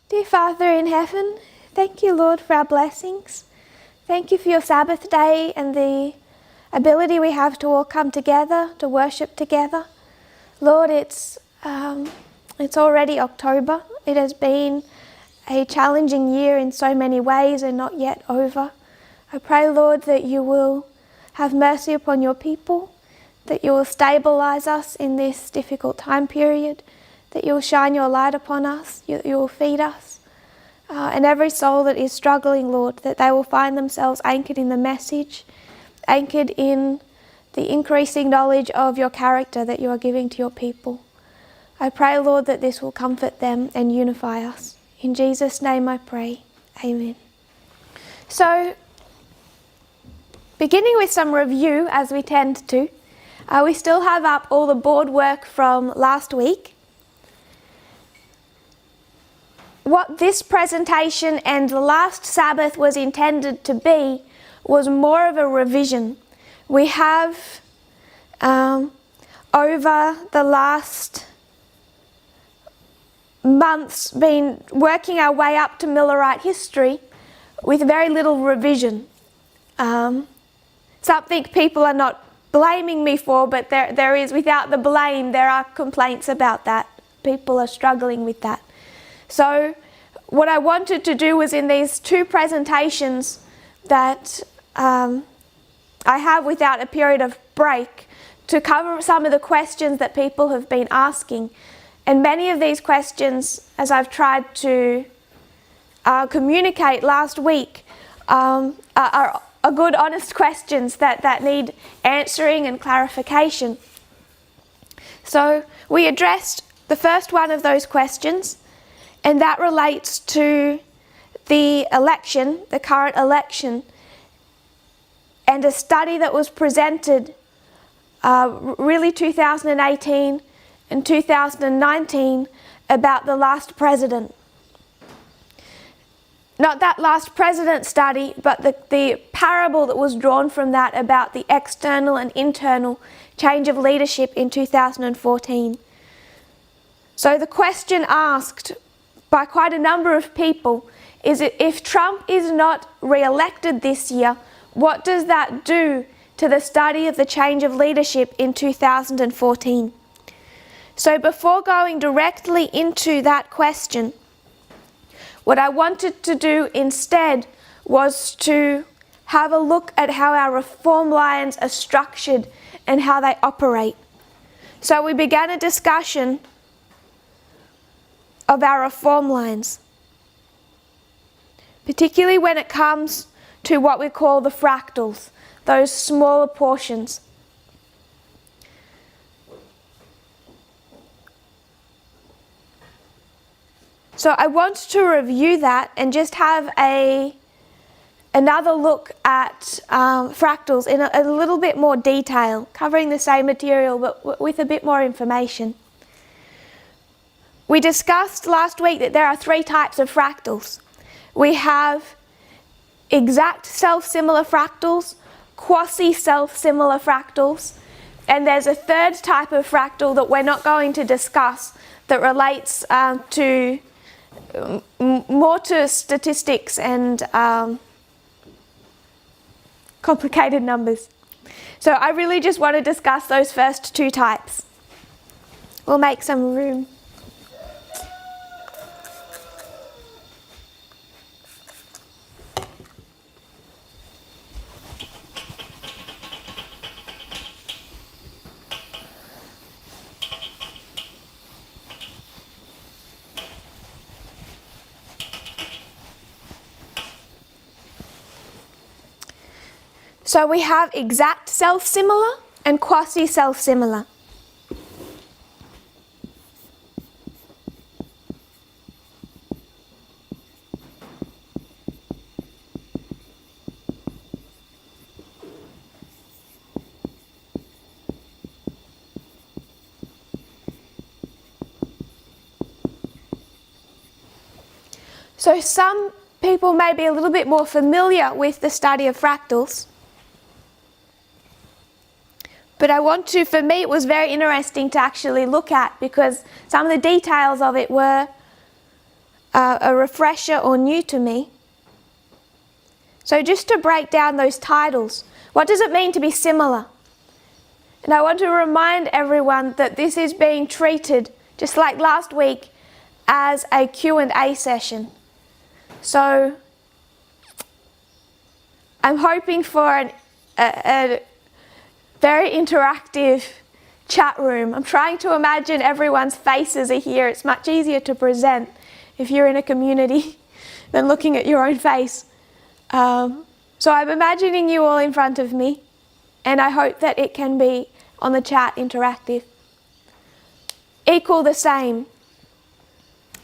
Dear Father in heaven, thank you, Lord, for our blessings. Thank you for your Sabbath day and the ability we have to all come together, to worship together. Lord, it's already October. It has been a challenging year in so many ways and not yet over. I pray, Lord, that you will have mercy upon your people, that you will stabilize us in this difficult time period, that you will shine your light upon us, you will feed us. And every soul that is struggling, Lord, that they will find themselves anchored in the message, anchored in the increasing knowledge of your character that you are giving to your people. I pray, Lord, that this will comfort them and unify us. In Jesus' name I pray. Amen. So, beginning with some review, as we tend to, we still have up all the board work from last week. What this presentation and the last Sabbath was intended to be was more of a revision. We have, over the last months, been working our way up to Millerite history with very little revision. Something people are not blaming me for, but there is, without the blame, there are complaints about that. People are struggling with that. So what I wanted to do was, in these two presentations that I have without a period of break, to cover some of the questions that people have been asking. And many of these questions, as I've tried to communicate last week, are good, honest questions that need answering and clarification. So we addressed the first one of those questions, and that relates to the election, the current election, and a study that was presented really 2018 and 2019 about the last president. Not that last president study, but the parable that was drawn from that about the external and internal change of leadership in 2014. So the question asked by quite a number of people is, if Trump is not re-elected this year, what does that do to the study of the change of leadership in 2014? So before going directly into that question, what I wanted to do instead was to have a look at how our reform lines are structured and how they operate. So we began a discussion of our reform lines, particularly when it comes to what we call the fractals, those smaller portions. So I want to review that and just have another look at fractals in a little bit more detail, covering the same material but with a bit more information. We discussed last week that there are three types of fractals. We have exact self-similar fractals, quasi-self-similar fractals, and there's a third type of fractal that we're not going to discuss that relates more to statistics and complicated numbers. So I really just want to discuss those first two types. We'll make some room. So we have exact self-similar and quasi-self-similar. So some people may be a little bit more familiar with the study of fractals. But I want to, for me, it was very interesting to actually look at, because some of the details of it were a refresher or new to me. So just to break down those titles, what does it mean to be similar? And I want to remind everyone that this is being treated, just like last week, as a Q&A session. So I'm hoping for a very interactive chat room. I'm trying to imagine everyone's faces are here. It's much easier to present if you're in a community than looking at your own face. So I'm imagining you all in front of me, and I hope that it can be on the chat interactive. Equal, the same.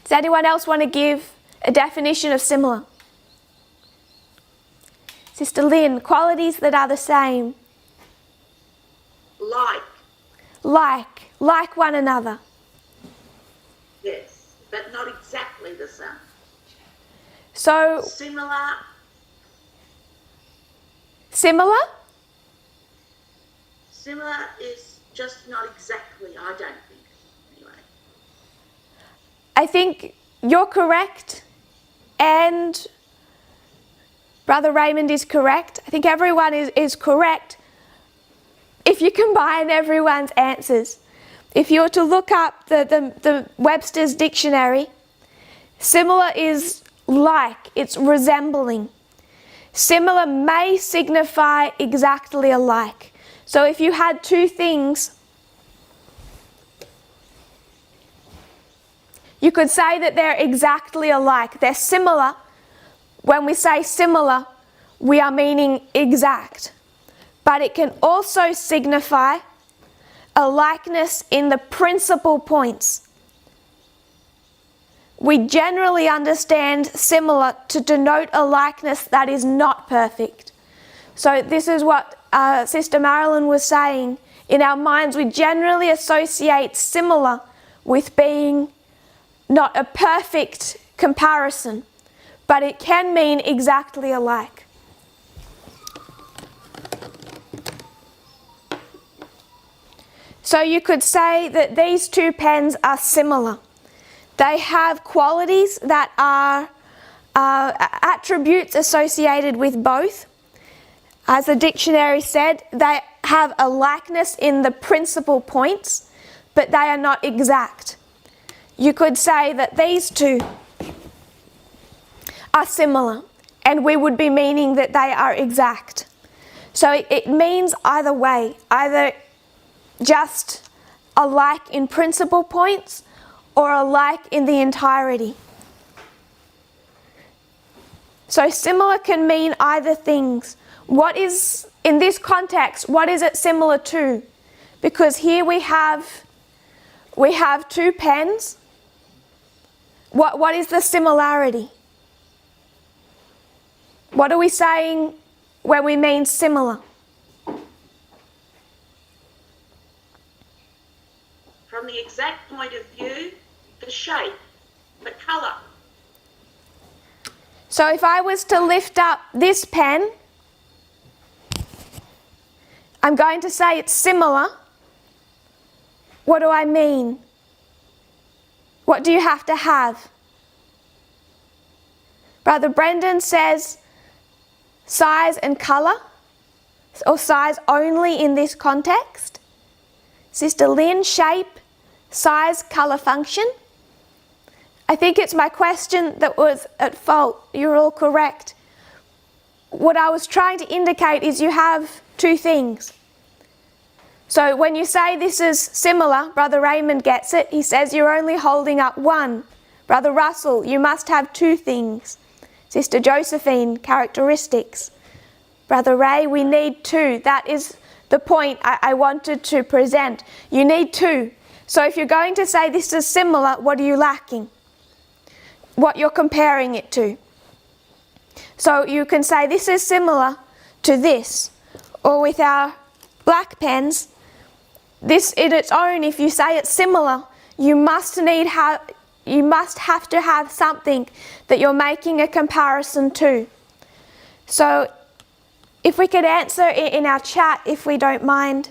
Does anyone else want to give a definition of similar? Sister Lynn, qualities that are the same. Like one another. Yes, but not exactly the same. So Similar? Similar is just not exactly, I don't think, anyway. I think you're correct, and Brother Raymond is correct. I think everyone is correct if you combine everyone's answers. If you were to look up the Webster's dictionary, similar is like, it's resembling. Similar may signify exactly alike. So if you had two things, you could say that they're exactly alike. They're similar. When we say similar, we are meaning exact. But it can also signify a likeness in the principal points. We generally understand similar to denote a likeness that is not perfect. So this is what Sister Marilyn was saying. In our minds, we generally associate similar with being not a perfect comparison, but it can mean exactly alike. So you could say that these two pens are similar. They have qualities that are attributes associated with both. As the dictionary said, they have a likeness in the principal points, but they are not exact. You could say that these two are similar, and we would be meaning that they are exact. So it means either way, either just alike in principal points or alike in the entirety. So similar can mean either things. What is, in this context, what is it similar to? Because here we have two pens. What is the similarity? What are we saying when we mean similar? From the exact point of view, the shape, the colour. So if I was to lift up this pen, I'm going to say it's similar. What do I mean? What do you have to have? Brother Brendan says size and colour, or size only in this context. Sister Lynn, shape, size, colour, function. I think it's my question that was at fault. You're all correct. What I was trying to indicate is you have two things. So when you say this is similar, Brother Raymond gets it. He says you're only holding up one. Brother Russell, you must have two things. Sister Josephine, characteristics. Brother Ray, we need two. That is the point I wanted to present. You need two. So if you're going to say this is similar, what are you lacking? What you're comparing it to. So you can say this is similar to this. Or with our black pens, this in its own, if you say it's similar, you must have to have something that you're making a comparison to. So if we could answer in our chat, if we don't mind.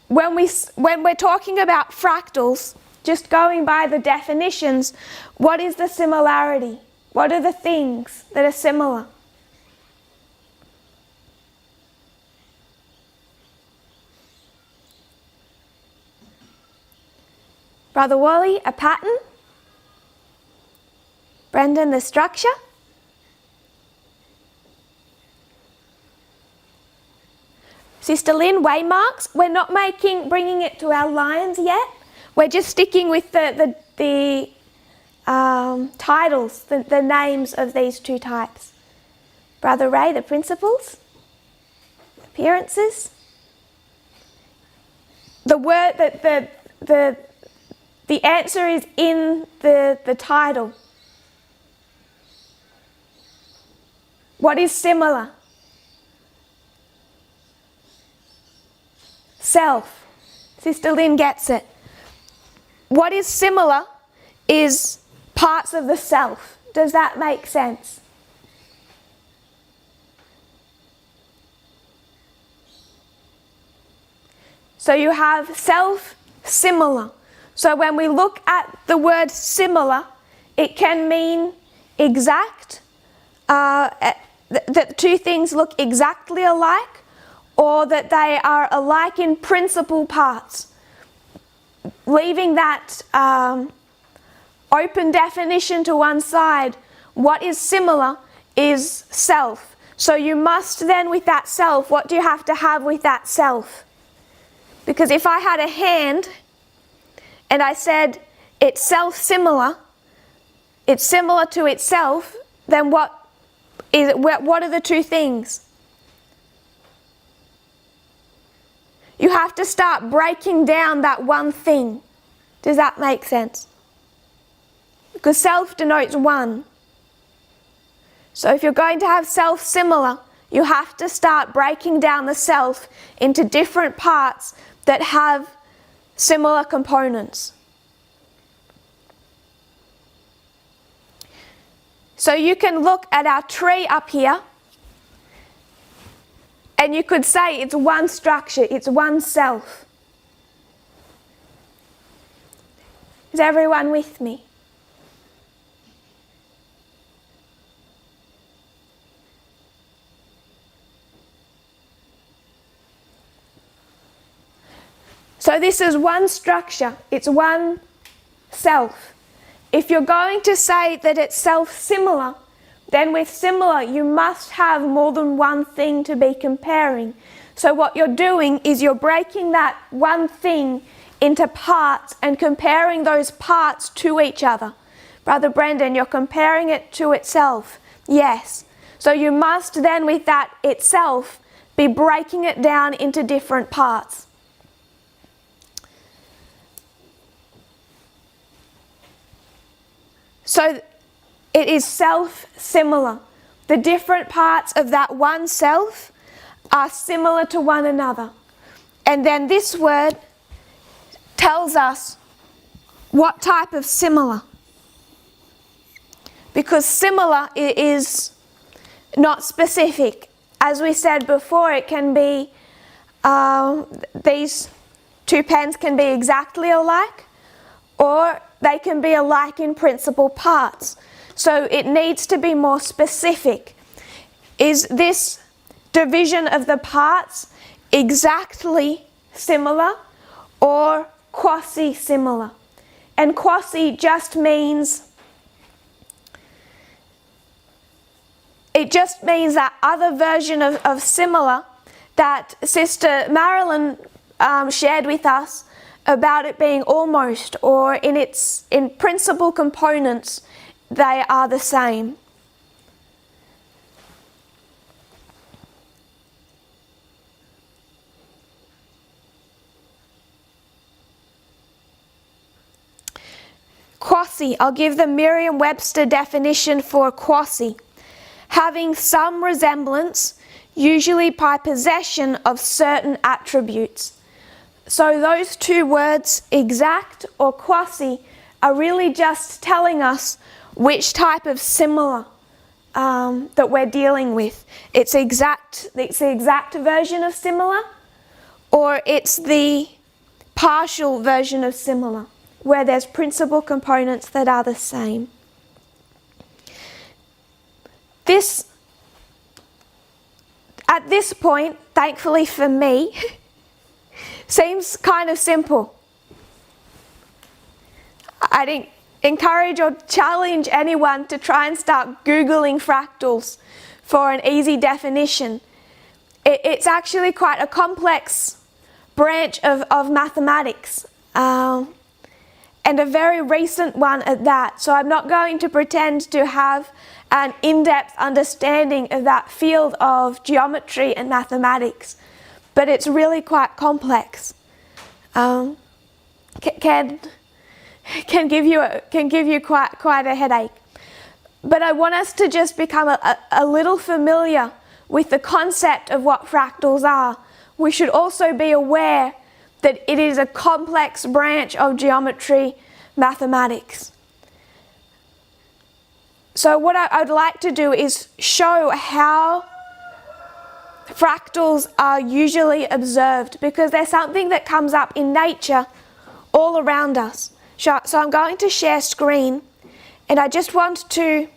When we're talking about fractals, just going by the definitions, what is the similarity? What are the things that are similar? Brother Wally, a pattern? Brendan, the structure? Sister Lynn, waymarks. We're not bringing it to our lines yet. We're just sticking with the titles, the names of these two types. Brother Ray, the principles, appearances. The word that the answer is in the title. What is similar? Self. Sister Lynn gets it. What is similar is parts of the self. Does that make sense? So you have self, similar. So when we look at the word similar, it can mean exact, that two things look exactly alike, or that they are alike in principal parts. Leaving that open definition to one side, what is similar is self. So you must then, with that self, what do you have to have with that self? Because if I had a hand and I said it's self-similar, it's similar to itself, then what are the two things? You have to start breaking down that one thing. Does that make sense? Because self denotes one. So if you're going to have self-similar, you have to start breaking down the self into different parts that have similar components. So you can look at our tree up here, and you could say it's one structure, it's one self. Is everyone with me? So this is one structure, it's one self. If you're going to say that it's self-similar, then with similar you must have more than one thing to be comparing. So what you're doing is you're breaking that one thing into parts and comparing those parts to each other. Brother Brendan, you're comparing it to itself. Yes. So you must then, with that itself, be breaking it down into different parts. So it is self-similar. The different parts of that one self are similar to one another. And then this word tells us what type of similar. Because similar is not specific. As we said before, it can be, these two pens can be exactly alike, or they can be alike in principal parts. So it needs to be more specific. Is this division of the parts exactly similar or quasi-similar? And quasi just means, it just means that other version of similar that Sister Marilyn shared with us about it being almost, or in principal components, they are the same. Quasi, I'll give the Merriam-Webster definition for quasi. Having some resemblance, usually by possession of certain attributes. So those two words, exact or quasi, are really just telling us which type of similar that we're dealing with. It's the exact version of similar, or it's the partial version of similar. where there's principal components that are the same. At this point, thankfully for me, seems kind of simple. I'd encourage or challenge anyone to try and start Googling fractals for an easy definition. It's actually quite a complex branch of mathematics, and a very recent one at that. So I'm not going to pretend to have an in-depth understanding of that field of geometry and mathematics, but it's really quite complex. Can give you quite a headache. But I want us to just become a little familiar with the concept of what fractals are. We should also be aware that it is a complex branch of geometry mathematics. So what I'd like to do is show how fractals are usually observed, because they're something that comes up in nature all around us. So I'm going to share screen, and I just want to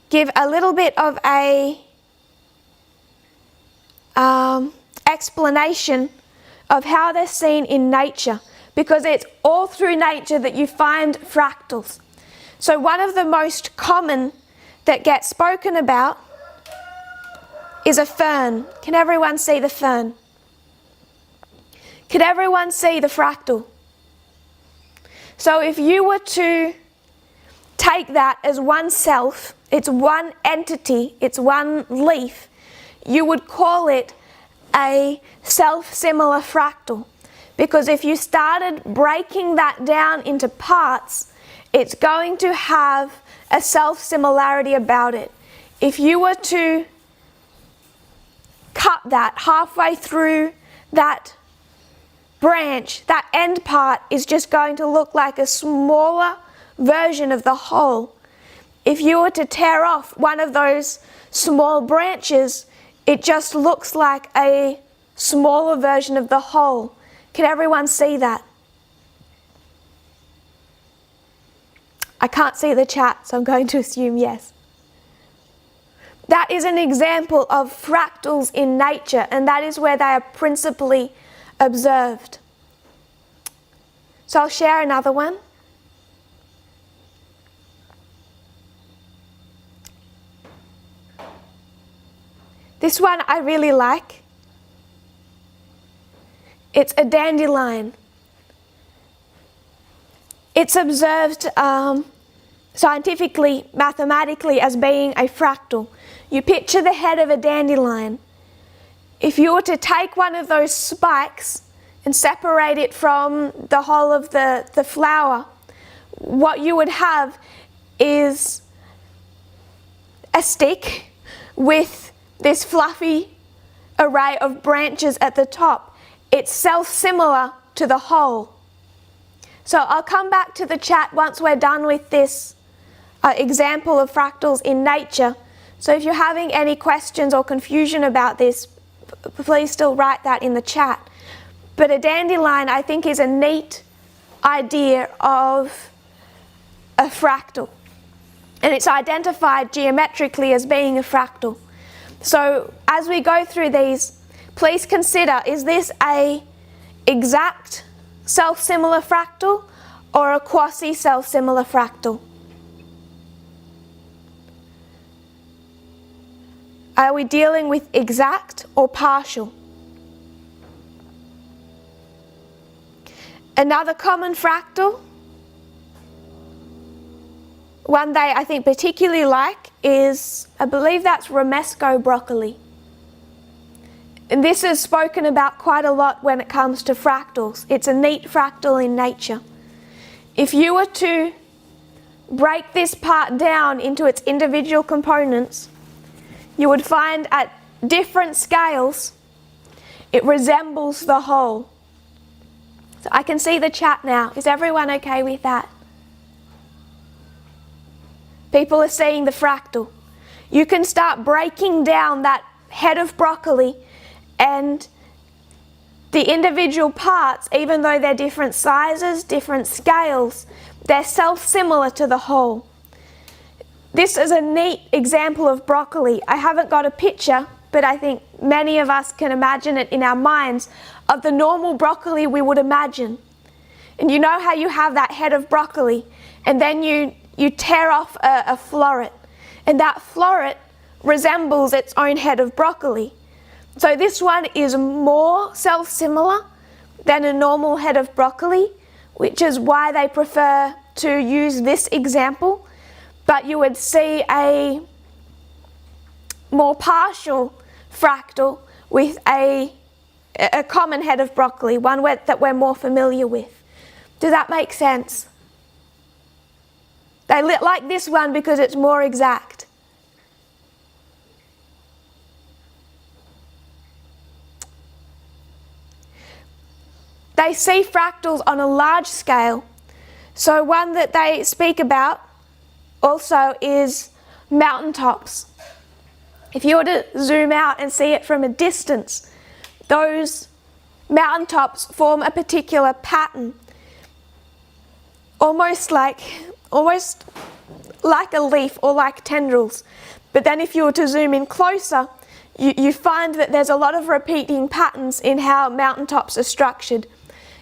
give a little bit of a explanation of how they're seen in nature, because it's all through nature that you find fractals. So one of the most common that gets spoken about is a fern. Can everyone see the fern? Can everyone see the fractal? So if you were to take that as one self, it's one entity, it's one leaf, you would call it a self-similar fractal. Because if you started breaking that down into parts, it's going to have a self-similarity about it. If you were to cut that halfway through that branch, that end part is just going to look like a smaller version of the whole. If you were to tear off one of those small branches, it just looks like a smaller version of the whole. Can everyone see that? I can't see the chat, so I'm going to assume yes. That is an example of fractals in nature, and that is where they are principally observed. So I'll share another one. This one I really like. It's a dandelion. It's observed scientifically, mathematically, as being a fractal. You picture the head of a dandelion. If you were to take one of those spikes and separate it from the whole of the flower, what you would have is a stick with this fluffy array of branches at the top. It's self-similar to the whole. So I'll come back to the chat once we're done with this example of fractals in nature. So if you're having any questions or confusion about this, please still write that in the chat. But a dandelion, I think, is a neat idea of a fractal. And it's identified geometrically as being a fractal. So as we go through these, please consider, is this an exact self-similar fractal or a quasi-self-similar fractal? Are we dealing with exact or partial? Another common fractal, one they I think particularly like, is, I believe that's romesco broccoli. And this is spoken about quite a lot when it comes to fractals. It's a neat fractal in nature. If you were to break this part down into its individual components, you would find at different scales it resembles the whole. So I can see the chat now. Is everyone okay with that? People are seeing the fractal. You can start breaking down that head of broccoli and the individual parts, even though they're different sizes, different scales, they're self-similar to the whole. This is a neat example of broccoli. I haven't got a picture, but I think many of us can imagine it in our minds of the normal broccoli we would imagine. And you know how you have that head of broccoli, and then you tear off a floret, and that floret resembles its own head of broccoli. So this one is more self-similar than a normal head of broccoli, which is why they prefer to use this example. But you would see a more partial fractal with a common head of broccoli, one that we're more familiar with. Does that make sense? They like this one because it's more exact. They see fractals on a large scale. So one that they speak about also is mountaintops. If you were to zoom out and see it from a distance, those mountaintops form a particular pattern, almost like a leaf or like tendrils. But then if you were to zoom in closer, you find that there's a lot of repeating patterns in how mountaintops are structured.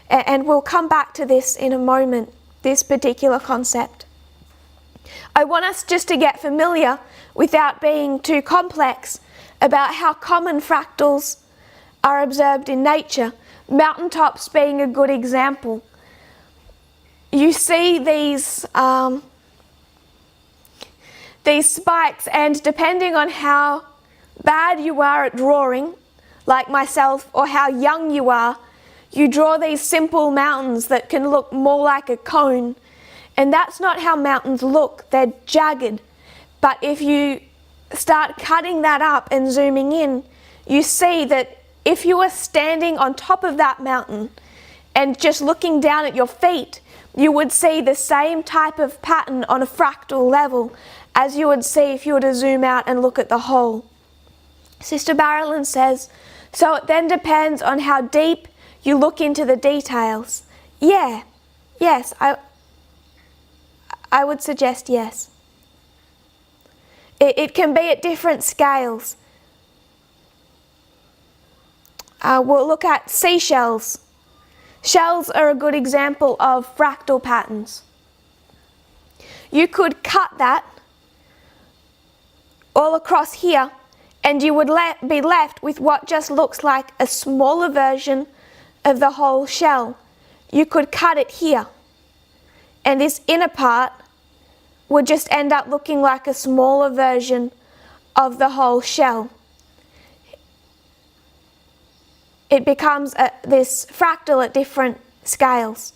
And we'll come back to this in a moment, this particular concept. I want us just to get familiar, without being too complex, about how common fractals are observed in nature, mountaintops being a good example. You see these spikes, and depending on how bad you are at drawing, like myself, or how young you are, you draw these simple mountains that can look more like a cone. And that's not how mountains look, they're jagged. But if you start cutting that up and zooming in, you see that if you were standing on top of that mountain and just looking down at your feet, you would see the same type of pattern on a fractal level as you would see if you were to zoom out and look at the whole. Sister Barrelin says, so it then depends on how deep you look into the details. Yeah, yes, I would suggest yes. It can be at different scales. We'll look at seashells. Shells are a good example of fractal patterns. You could cut that all across here, and you would be left with what just looks like a smaller version of the whole shell. You could cut it here, and this inner part would just end up looking like a smaller version of the whole shell. It becomes this fractal at different scales.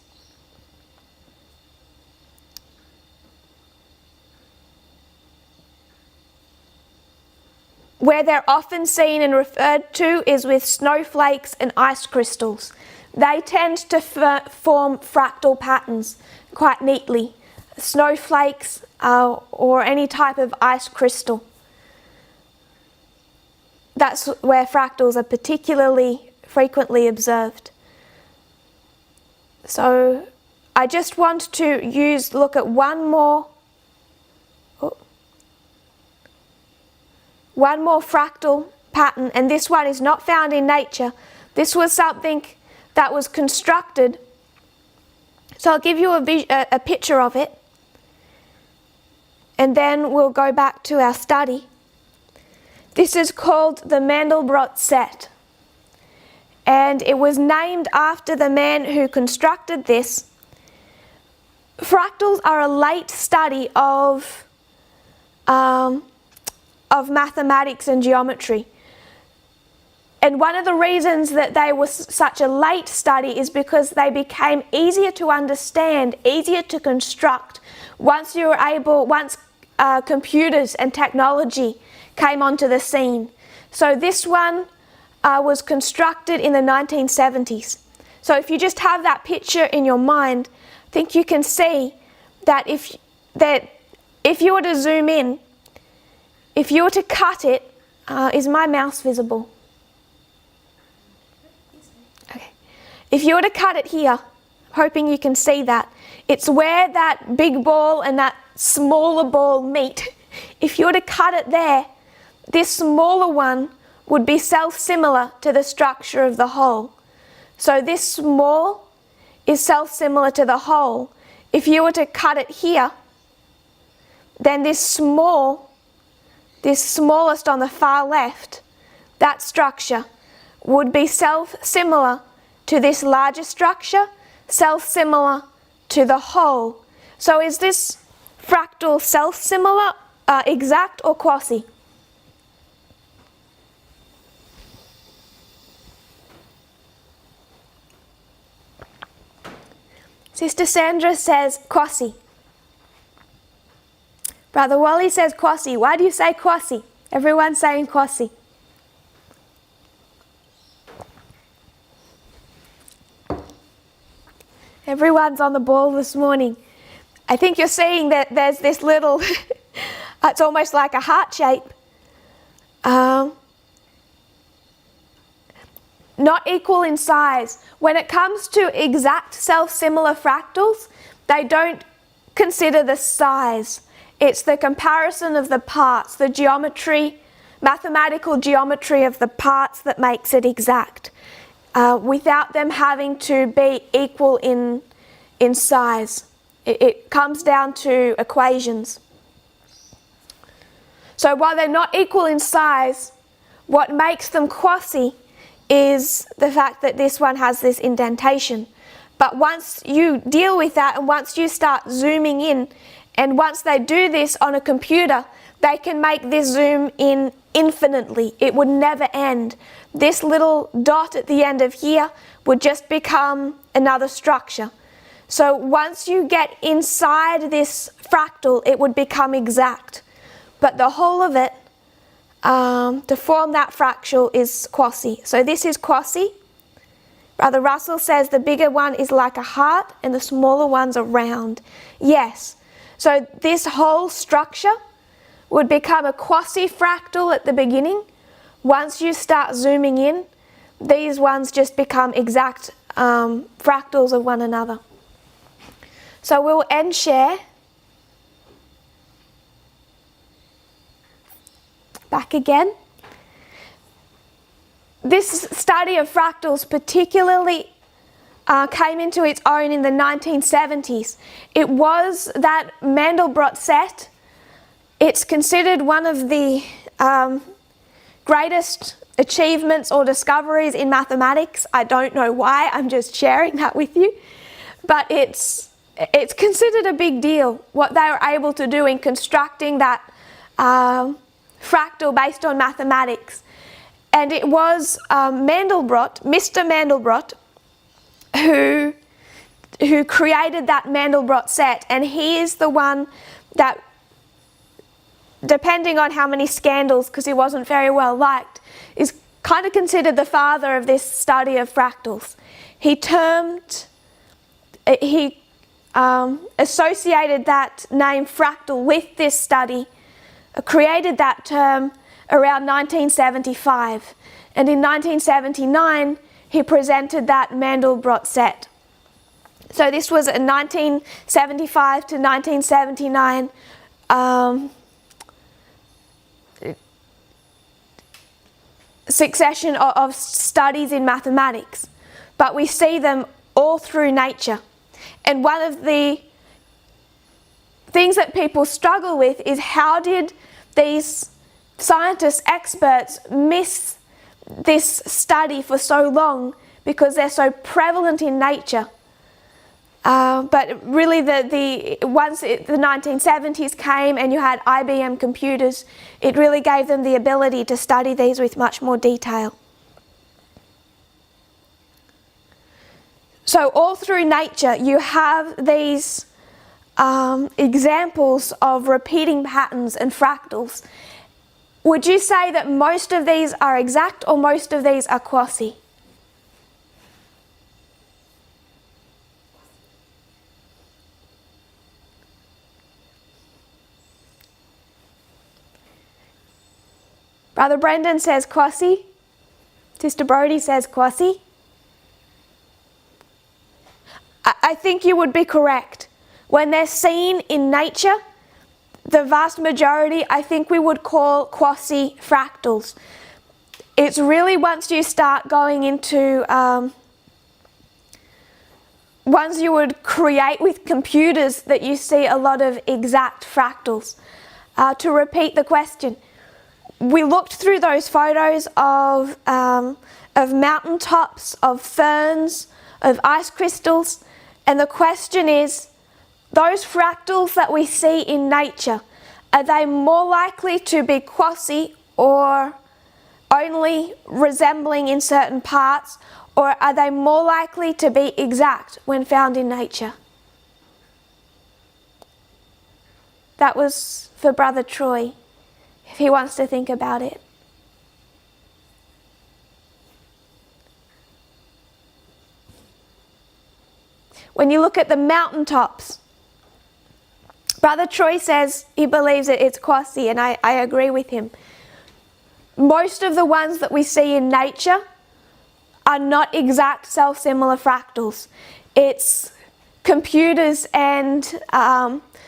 Where they're often seen and referred to is with snowflakes and ice crystals. They tend to form fractal patterns quite neatly. Snowflakes or any type of ice crystal. That's where fractals are particularly frequently observed. So I just want to look at one more fractal pattern, and this one is not found in nature. This was something that was constructed. So I'll give you a picture of it, and then we'll go back to our study. This is called the Mandelbrot set, and it was named after the man who constructed this. Fractals are a late study of mathematics and geometry. And one of the reasons that they were such a late study is because they became easier to understand, easier to construct once computers and technology came onto the scene. So this one was constructed in the 1970s. So if you just have that picture in your mind, I think you can see that if you were to zoom in, if you were to cut it, is my mouse visible? Okay. if you were to cut it here, hoping you can see that, it's where that big ball and that smaller ball meet. If you were to cut it there, this smaller one would be self-similar to the structure of the whole. So this small is self-similar to the whole. If you were to cut it here, then this smallest on the far left, that structure, would be self-similar to this larger structure, self-similar to the whole. So is this fractal self-similar, exact, or quasi? Sister Sandra says quasi. Brother Wally says quasi. Why do you say quasi? Everyone's saying quasi. Everyone's on the ball this morning. I think you're seeing that there's this little, it's almost like a heart shape. Not equal in size. When it comes to exact self-similar fractals, they don't consider the size. It's the comparison of the parts, the geometry, mathematical geometry of the parts that makes it exact, without them having to be equal in size. It comes down to equations. So while they're not equal in size, what makes them quasi is the fact that this one has this indentation. But once you deal with that, and once you start zooming in, and once they do this on a computer, they can make this zoom in infinitely. It would never end. This little dot at the end of here would just become another structure. So once you get inside this fractal, it would become exact. But the whole of it, to form that fractal, is quasi. So this is quasi. Brother Russell says the bigger one is like a heart and the smaller ones are round. Yes. So this whole structure would become a quasi-fractal at the beginning. Once you start zooming in, these ones just become exact fractals of one another. So we'll end share. Back again. This study of fractals particularly came into its own in the 1970s. It was that Mandelbrot set. It's considered one of the greatest achievements or discoveries in mathematics. I don't know why, I'm just sharing that with you. But it's considered a big deal, what they were able to do in constructing that fractal based on mathematics. And it was Mandelbrot, Mr. Mandelbrot, who created that Mandelbrot set, and he is the one that, depending on how many scandals, because he wasn't very well liked, is kind of considered the father of this study of fractals. He associated that name fractal with this study, created that term around 1975, and in 1979 he presented that Mandelbrot set. So this was a 1975 to 1979 succession of studies in mathematics, but we see them all through nature. And one of the things that people struggle with is, how did these scientists, experts, miss this study for so long, because they're so prevalent in nature? But really once the 1970s came and you had IBM computers, it really gave them the ability to study these with much more detail. So all through nature you have these examples of repeating patterns and fractals. Would you say that most of these are exact, or most of these are quasi? Brother Brendan says quasi. Sister Brody says quasi. I think you would be correct. When they're seen in nature, the vast majority I think we would call quasi-fractals. It's really once you start going into ones you would create with computers that you see a lot of exact fractals. To repeat the question, we looked through those photos of mountaintops, of ferns, of ice crystals, and the question is, those fractals that we see in nature, are they more likely to be quasi or only resembling in certain parts, or are they more likely to be exact when found in nature? That was for Brother Troy, if he wants to think about it. When you look at the mountaintops, Brother Troy says he believes it's quasi, and I agree with him. Most of the ones that we see in nature are not exact self-similar fractals. It's computers and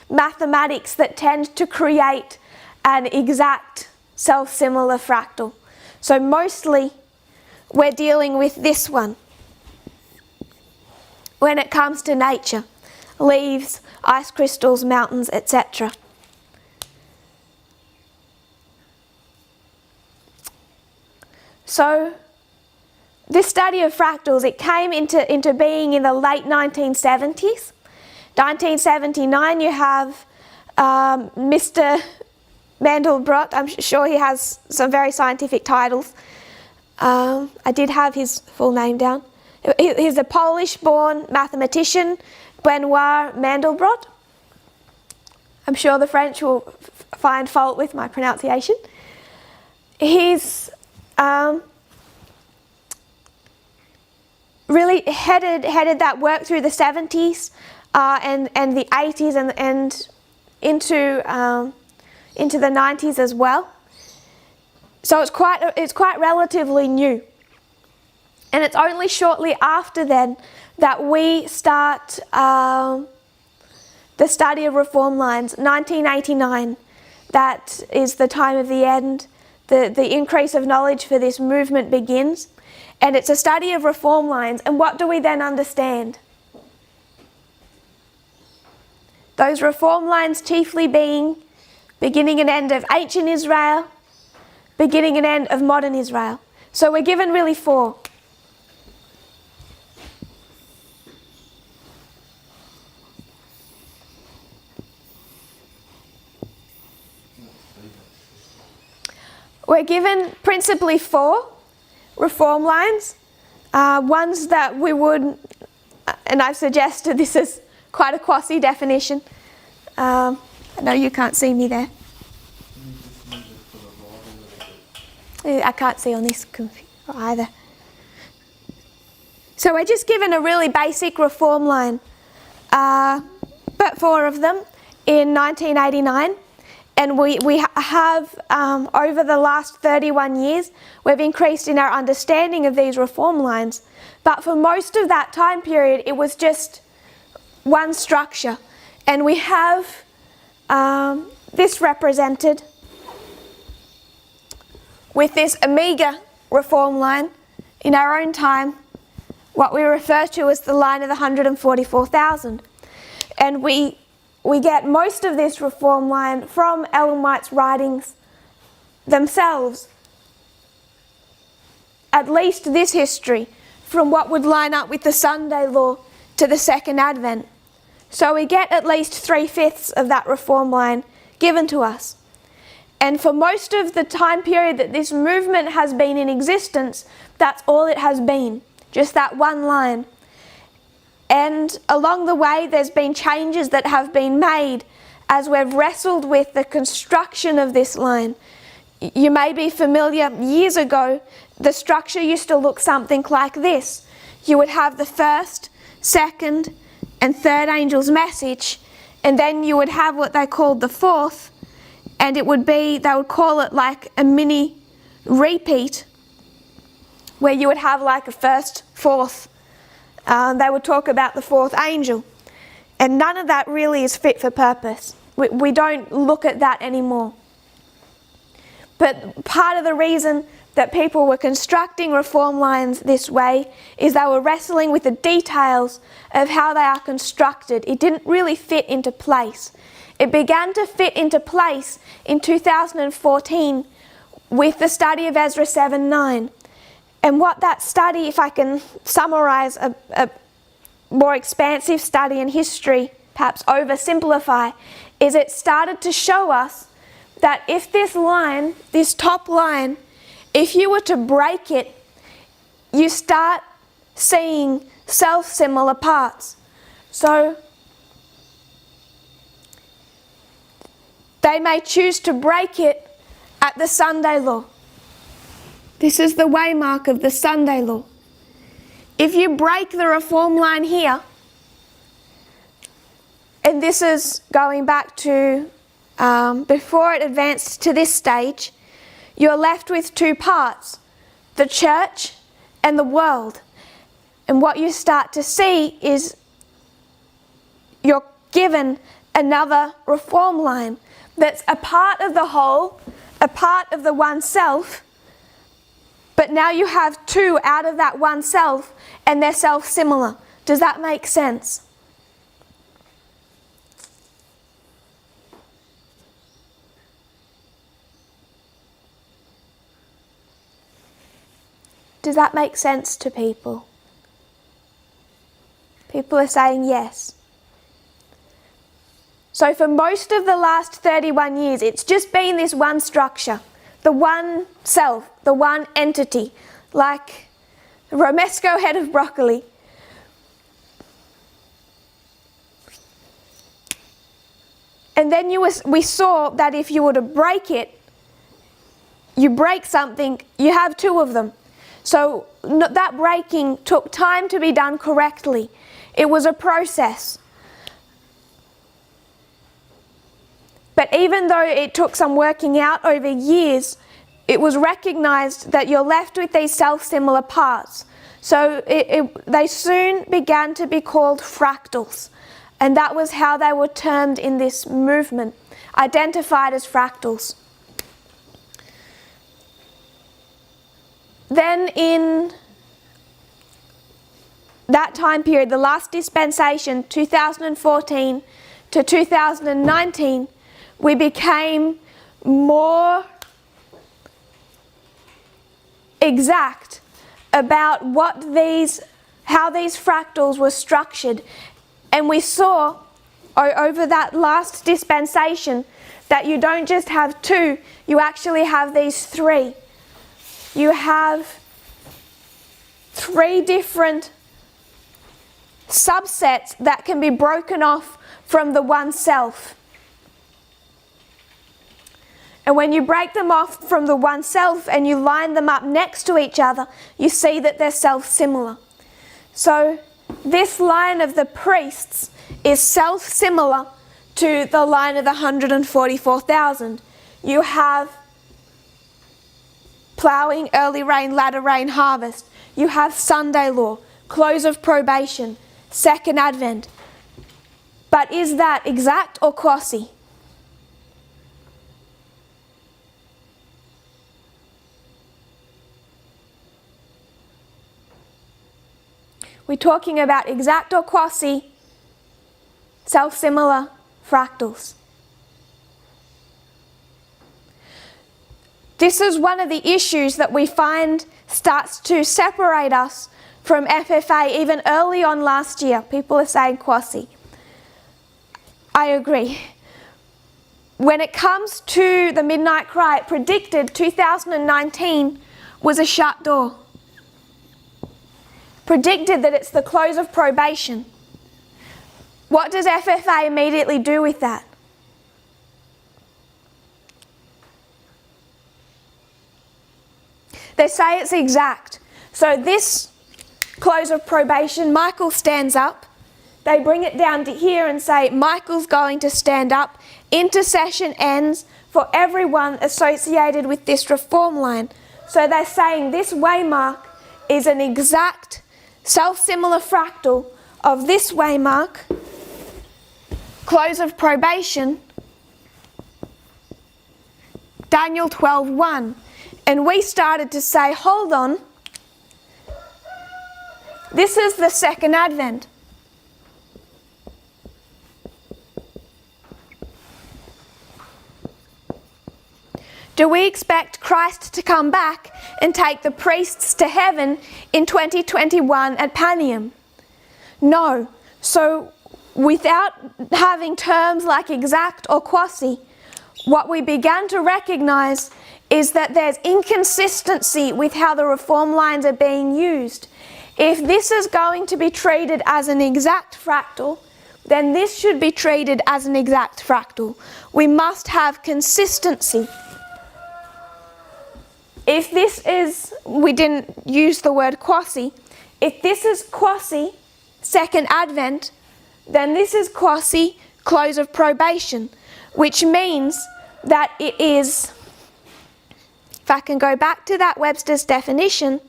mathematics that tend to create an exact self-similar fractal. So mostly we're dealing with this one when it comes to nature. Leaves, ice crystals, mountains, etc. So this study of fractals, it came into being in the late 1970s. 1979 you have Mr. Mandelbrot. I'm sure he has some very scientific titles. I did have his full name down. He's a Polish-born mathematician, 𝗏𝗏 Mandelbrot. I'm sure the French will find fault with my pronunciation. He's really headed that work through the 70s and the 80s and into the 90s as well. So it's quite relatively new. And it's only shortly after then that we start the study of reform lines. 1989, that is the time of the end. The increase of knowledge for this movement begins. And it's a study of reform lines. And what do we then understand? Those reform lines chiefly being beginning and end of ancient Israel, beginning and end of modern Israel. So we're given really four. We're given principally four reform lines, ones that we would, and I've suggested this is quite a quasi definition. I know you can't see me there. I can't see on this computer either. So we're just given a really basic reform line, but four of them in 1989. And we have, over the last 31 years, we've increased in our understanding of these reform lines. But for most of that time period, it was just one structure. And we have this represented with this omega reform line in our own time, what we refer to as the line of the 144,000. And we get most of this reform line from Ellen White's writings themselves. At least this history, from what would line up with the Sunday law to the Second Advent. So we get at least 3/5 of that reform line given to us. And for most of the time period that this movement has been in existence, that's all it has been, just that one line. And along the way, there's been changes that have been made as we've wrestled with the construction of this line. You may be familiar, years ago, the structure used to look something like this. You would have the first, second, and third angel's message, and then you would have what they called the fourth, and it would be, they would call it like a mini repeat, where you would have like a first, fourth, They would talk about the fourth angel. And none of that really is fit for purpose. We don't look at that anymore. But part of the reason that people were constructing reform lines this way is they were wrestling with the details of how they are constructed. It didn't really fit into place. It began to fit into place in 2014 with the study of Ezra 7:9. And what that study, if I can summarise a more expansive study in history, perhaps oversimplify, is it started to show us that if this line, this top line, if you were to break it, you start seeing self-similar parts. So they may choose to break it at the Sunday law. This is the waymark of the Sunday law. If you break the reform line here, and this is going back to before it advanced to this stage, you're left with two parts, the church and the world. And what you start to see is you're given another reform line that's a part of the whole, a part of the one self, but now you have two out of that one self and they're self-similar. Does that make sense? Does that make sense to people? People are saying yes. So for most of the last 31 years, it's just been this one structure, the one self, the one entity, like romesco head of broccoli. And then we saw that if you were to break it, you break something, you have two of them. So that breaking took time to be done correctly. It was a process. But even though it took some working out over years, it was recognized that you're left with these self-similar parts. So they soon began to be called fractals. And that was how they were termed in this movement, identified as fractals. Then in that time period, the last dispensation, 2014 to 2019, we became more exact about how these fractals were structured. And we saw over that last dispensation that you don't just have two, you actually have these three. You have three different subsets that can be broken off from the one self. And when you break them off from the one self and you line them up next to each other, you see that they're self-similar. So this line of the priests is self-similar to the line of the 144,000. You have ploughing, early rain, latter rain, harvest. You have Sunday law, close of probation, second advent. But is that exact or quasi? We're talking about exact or quasi, self-similar fractals. This is one of the issues that we find starts to separate us from FFA even early on last year. People are saying quasi. I agree. When it comes to the midnight cry, it predicted 2019 was a shut door. Predicted that it's the close of probation. What does FFA immediately do with that? They say it's exact. So this close of probation, Michael stands up. They bring it down to here and say, Michael's going to stand up. Intercession ends for everyone associated with this reform line. So they're saying this waymark is an exact self-similar fractal of this waymark, close of probation, Daniel 12:1. And we started to say, hold on, this is the second advent. Do we expect Christ to come back and take the priests to heaven in 2021 at Paneum? No. So without having terms like exact or quasi, what we began to recognize is that there's inconsistency with how the reform lines are being used. If this is going to be treated as an exact fractal, then this should be treated as an exact fractal. We must have consistency. If this is, we didn't use the word quasi, if this is quasi, second advent, then this is quasi, close of probation, which means that it is, if I can go back to that Webster's definition,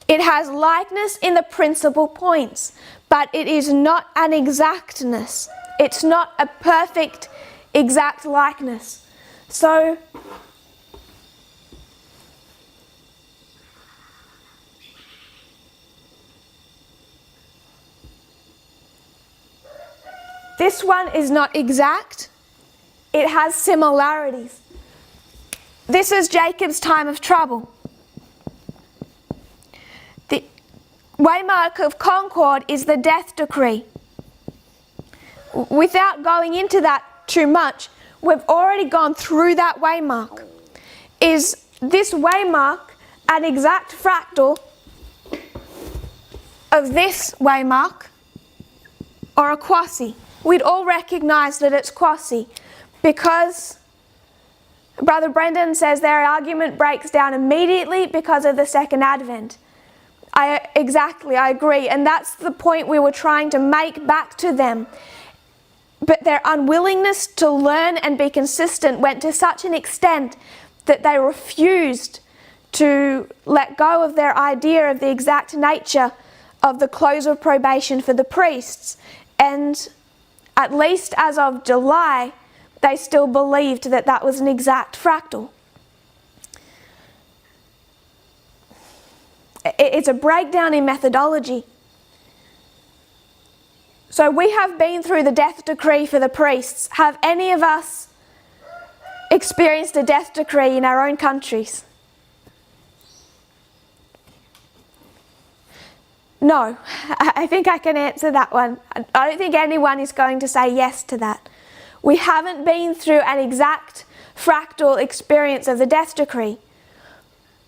it has likeness in the principal points, but it is not an exactness. It's not a perfect, exact likeness. So, this one is not exact, it has similarities. This is Jacob's time of trouble. The waymark of concord is the death decree. Without going into that too much, we've already gone through that waymark. Is this waymark an exact fractal of this waymark or a quasi? We'd all recognise that it's quasi because Brother Brendan says their argument breaks down immediately because of the second advent. I agree, and that's the point we were trying to make back to them. But their unwillingness to learn and be consistent went to such an extent that they refused to let go of their idea of the exact nature of the close of probation for the priests. And at least as of July, they still believed that that was an exact fractal. It's a breakdown in methodology. So we have been through the death decree for the priests. Have any of us experienced a death decree in our own countries? No, I think I can answer that one. I don't think anyone is going to say yes to that. We haven't been through an exact fractal experience of the death decree,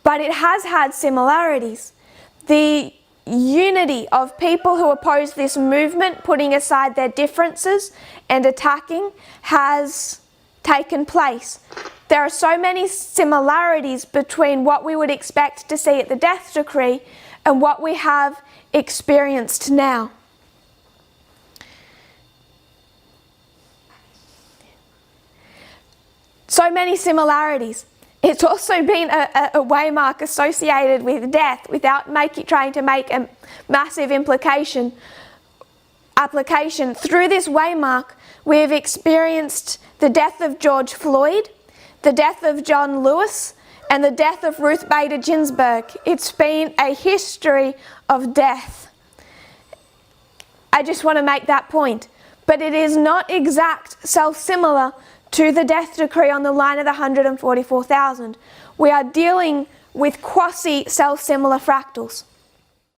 but it has had similarities. The unity of people who oppose this movement, putting aside their differences and attacking, has taken place. There are so many similarities between what we would expect to see at the death decree and what we have experienced now. So many similarities. It's also been a waymark associated with death without trying to make a massive application. Through this waymark, we have experienced the death of George Floyd, the death of John Lewis, and the death of Ruth Bader Ginsburg. It's been a history of death. I just want to make that point. But it is not exact, self-similar to the death decree on the line of the 144,000. We are dealing with quasi-self-similar fractals.